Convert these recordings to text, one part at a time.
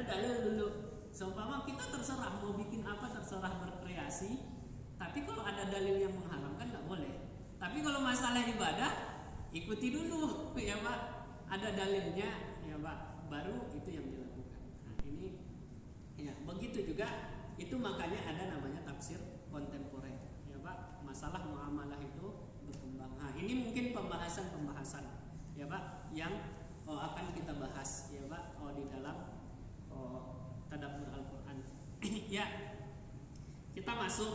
dalil dulu. Seumpama kita terserah mau bikin apa, terserah berkreasi, tapi kalau ada dalil yang mengharamkan nggak boleh. Tapi kalau masalah ibadah, ikuti dulu ya Pak, ada dalilnya ya Pak, baru itu yang dilakukan. Nah ini ya begitu juga, itu makanya ada namanya tafsir kontemporer ya Pak, masalah muamalah itu berkembang. Nah ini mungkin pembahasan ya Pak yang akan kita bahas ya Pak di dalam tadabbur Al-Quran. Ya, kita masuk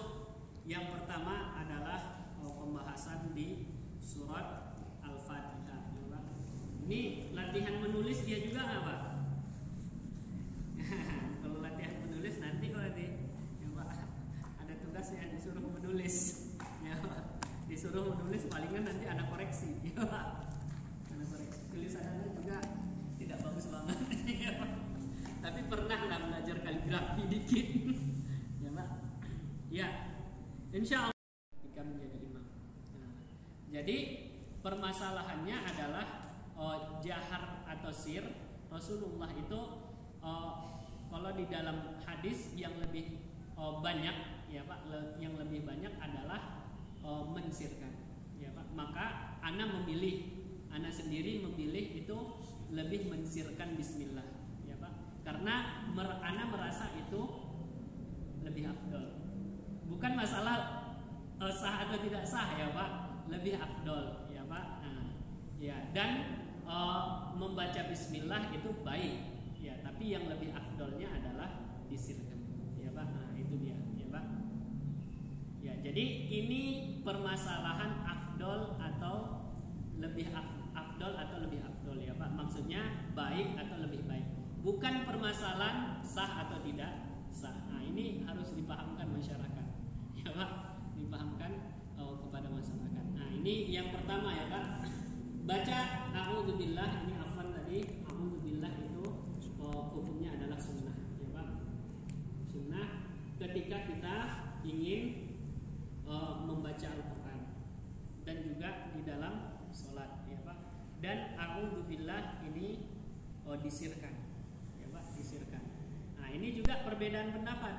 yang pertama adalah pembahasan di surat Al-Fatihah. Ini latihan menulis dia juga nggak Pak? Kalau latihan menulis nanti kalau ya Pak ada tugasnya disuruh menulis, ya Pak. Disuruh menulis palingan nanti ada koreksi, ya Pak. Ada koreksi. Tulisannya juga tidak bagus banget, ya Pak. Tapi pernah lah belajar kaligrafi dikit, ya Pak. Ya, insya Allah jika menjadi imam. Nah, jadi permasalahannya adalah jahar atau sir. Rasulullah itu kalau di dalam hadis yang lebih banyak, ya Pak, yang lebih banyak adalah mensirkan, ya Pak. Maka ana sendiri memilih itu lebih mensirkan Bismillah, ya Pak. Karena ana merasa itu lebih afdol. Bukan masalah sah atau tidak sah ya Pak, lebih afdol ya Pak. Nah, ya dan membaca Bismillah itu baik ya, tapi yang lebih afdolnya adalah disirkan ya Pak. Nah itu dia ya Pak. Ya jadi ini permasalahan afdol atau lebih afdol atau lebih afdol ya Pak. Maksudnya baik atau lebih baik, bukan permasalahan sah atau tidak sah. Nah ini harus dipahamkan masyarakat ya Pak, dipahamkan kepada masyarakat. Nah ini yang pertama ya Pak, baca a'udzubillah. Ini afwan tadi, a'udzubillah itu hukumnya adalah sunnah ya Pak. Sunnah ketika kita ingin membaca Al-Quran dan juga di dalam sholat ya Pak. Dan a'udzubillah ini disirkan ya Pak, disirkan. Nah ini juga perbedaan pendapat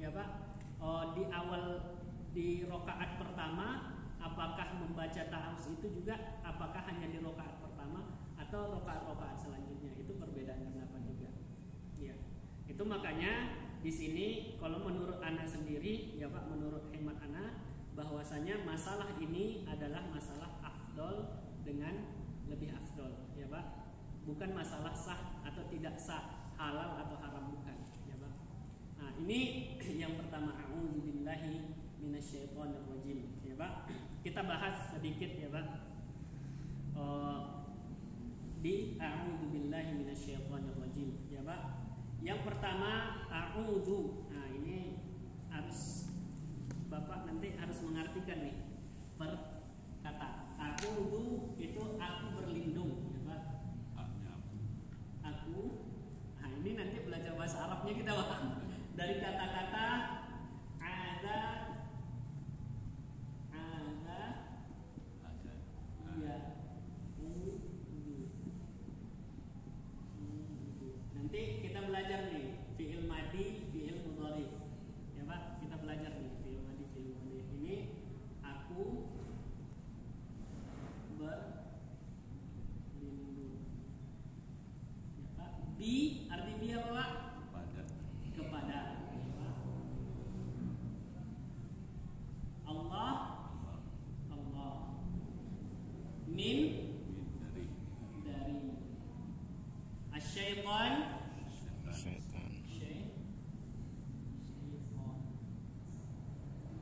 ya Pak. Di awal di rokaat pertama apakah membaca ta'awuz itu juga, apakah hanya di rokaat pertama atau rokaat selanjutnya, itu perbedaan pendapat juga ya. Itu makanya di sini kalau menurut ana sendiri ya Pak, menurut hemat ana, bahwasanya masalah ini adalah masalah afdol dengan lebih afdol ya Pak, bukan masalah sah atau tidak sah, halal atau haram, bukan ya Pak. Nah ini yang pertama, a'udzubillahi minasyaitonirrajim ya Pak. Kita bahas sedikit ya Pak di a'udzubillahi minasyaitonirrajim ya Pak. Yang pertama a'udzu. Nah ini harus Bapak nanti harus mengartikan nih per kata. A'udzu itu aku berlindung ya Pak. Aku. Nah ini nanti belajar bahasa Arabnya kita Pak. Dari kata-kata ada iya nanti kita belajar nih fi'il madi, fi'il mudhari ya Pak. Kita belajar nih fi'il madi, fi'il mudhari. Ini aku berlindung ya Pak. Bi arti bi apa Pak? Kepada Allah min dari asyaitan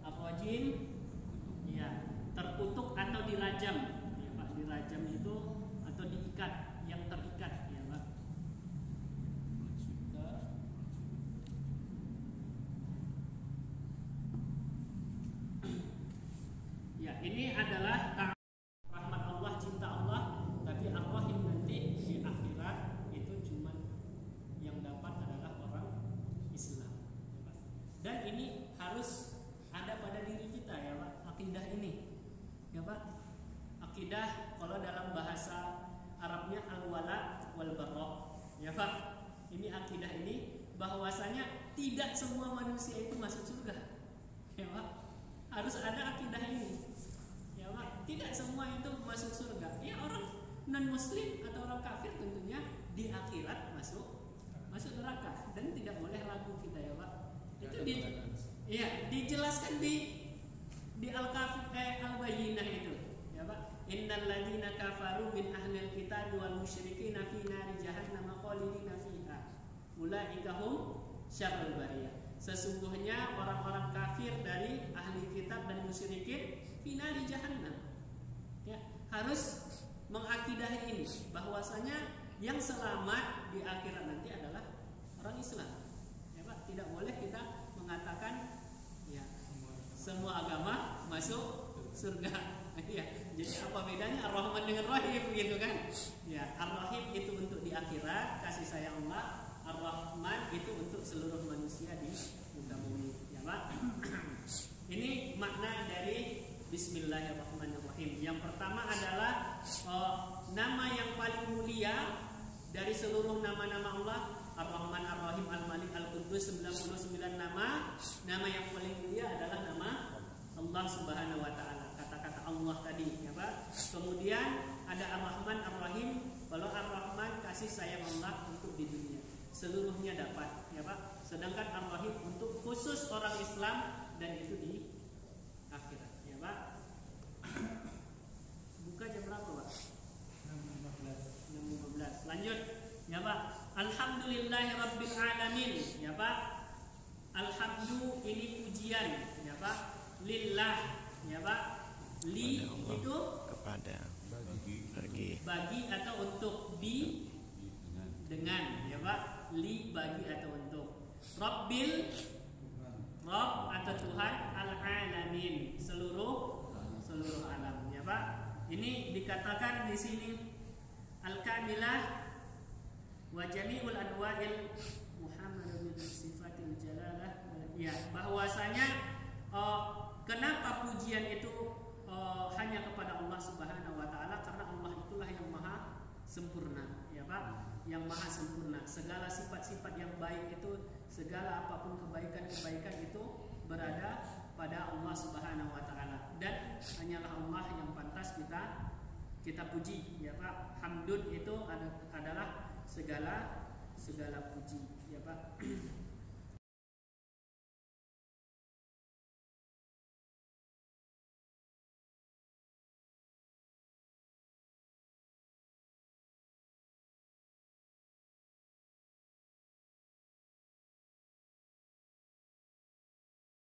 ar-rajim ya, terkutuk atau dirajam ya Pak. Dirajam itu atau diikat, yang terikat ya Pak. Ya, ini adalah rahmat Allah, cinta Allah, tapi ar-rahim nanti di akhirat itu cuma yang dapat adalah orang Islam. Dan ini harus ada pada diri kita ya Pak, akidah ini ya Pak. Akidah kalau dalam bahasa Arabnya al-wala wal bara ya Pak. Ini ini akidah ini bahwasanya tidak semua manusia itu masuk surga. Ya Pak, harus ada akidah ini. Ya Pak, tidak semua itu masuk surga. Ya orang non muslim atau orang kafir tentunya di akhirat masuk neraka dan tidak boleh ragu kita ya Pak. Itu dijelaskan di Al-Bayyinah itu ya Pak. Innal ladzina kafaru min ahlil kitab wal musyrikin fi nari jahannam khalidina fiha ulaika hum syarrul bariyah. Sesungguhnya orang-orang kafir dari ahli kitab dan musyrikin fi nari jahannam. Ya, harus mengakidahi ini bahwasanya yang selamat di akhirat nanti adalah orang Islam. Ya Pak, tidak boleh kita mengatakan ya semua agama masuk surga. Ya, jadi apa bedanya Ar-Rahman dengan Rahim gitu kan? Ya, Ar-Rahim itu untuk di akhirat kasih sayang Allah, Ar-Rahman itu untuk seluruh manusia di muka bumi. Ya Pak. Ini makna dari Bismillahirrahmanirrahim. Yang pertama adalah nama yang paling mulia dari seluruh nama-nama Allah, Ar-Rahman, Ar-Rahim, Al-Malik, Al-Quddus, 99 nama. Nama yang paling mulia adalah nama Allah Subhanahu wa taala. Kata-kata Allah tadi, ya Pak. Kemudian ada Ar-Rahman, Ar-Rahim. Kalau Ar-Rahman kasih sayang Allah untuk di dunia, seluruhnya dapat, ya Pak. Sedangkan Ar-Rahim untuk khusus orang Islam dan itu di akhirat, ya Pak. Buka jam berapa, Pak? 6.15. Lanjut, ya Pak. Alhamdulillahirabbil alamin, ya Pak. Alhamdu ini pujian, ya Pak. Lillah, ya Pak. Li itu kepada bagi atau untuk, bi dengan, ya Pak. Li bagi atau untuk. Rabbil, Rabb atau Tuhan, al-alamin seluruh alam, ya Pak. Ini dikatakan di sini al-kamilah wa jami'ul anwa'il Muhammadun sifatil jalalah, ya, bahwasanya kenapa pujian itu hanya kepada Allah Subhanahu wa taala, karena Allah itulah yang maha sempurna, ya Pak, yang maha sempurna. Segala sifat-sifat yang baik itu, segala apapun kebaikan-kebaikan itu berada pada Allah Subhanahu wa taala, dan hanyalah Allah yang pantas kita puji, ya Pak. Hamdun itu adalah segala puji, ya Pak.